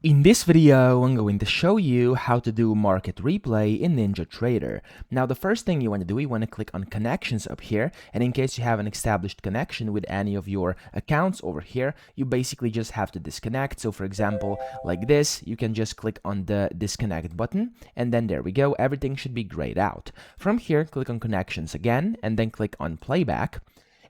In this video, I'm going to show you how to do market replay in NinjaTrader. Now, the first thing you want to do, you want to click on connections up here. And in case you have an established connection with any of your accounts over here, you basically just have to disconnect. So for example, like this, you can just click on the disconnect button. And then there we go. Everything should be grayed out. From here, click on connections again, and then click on playback.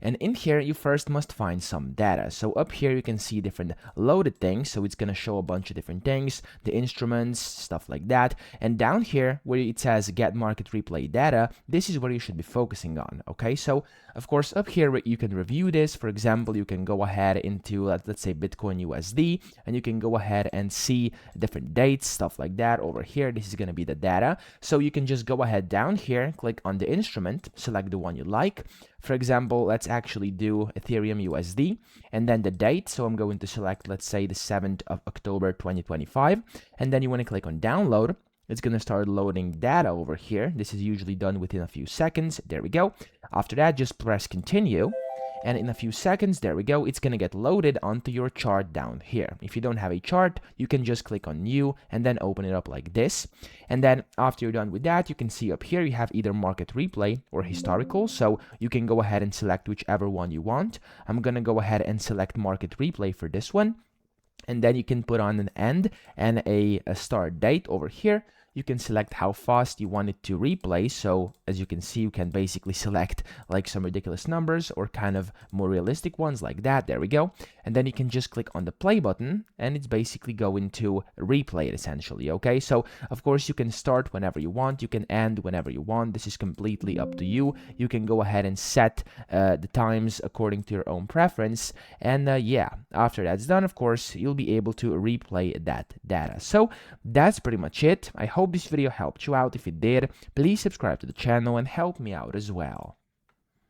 And in here, you first must find some data. So up here, you can see different loaded things. So it's going to show a bunch of different things, the instruments, stuff like that. And down here, where it says get market replay data, this is where you should be focusing on. Okay, so of course, up here, you can review this. For example, you can go ahead into, let's say, Bitcoin USD, and you can go ahead and see different dates, stuff like that. Over here, this is going to be the data. So you can just go ahead down here, click on the instrument, select the one you like. For example, let's actually do Ethereum USD and then the date. So I'm going to select, let's say, the 7th of October 2025. And then you want to click on download. It's going to start loading data over here. This is usually done within a few seconds. There we go. After that, just press continue. And in a few seconds, there we go, it's going to get loaded onto your chart down here. If you don't have a chart, you can just click on new and then open it up like this. And then after you're done with that, you can see up here you have either market replay or historical. So you can go ahead and select whichever one you want. I'm going to go ahead and select market replay for this one. And then you can put on an end and a start date over here. You can select how fast you want it to replay. So as you can see, you can basically select like some ridiculous numbers or kind of more realistic ones like that. There we go. And then you can just click on the play button and it's basically going to replay it essentially. Okay, so of course you can start whenever you want. You can end whenever you want. This is completely up to you. You can go ahead and set the times according to your own preference. And yeah, after that's done, of course, you'll be able to replay that data. So that's pretty much it. I hope this video helped you out. If it did, please subscribe to the channel and help me out as well.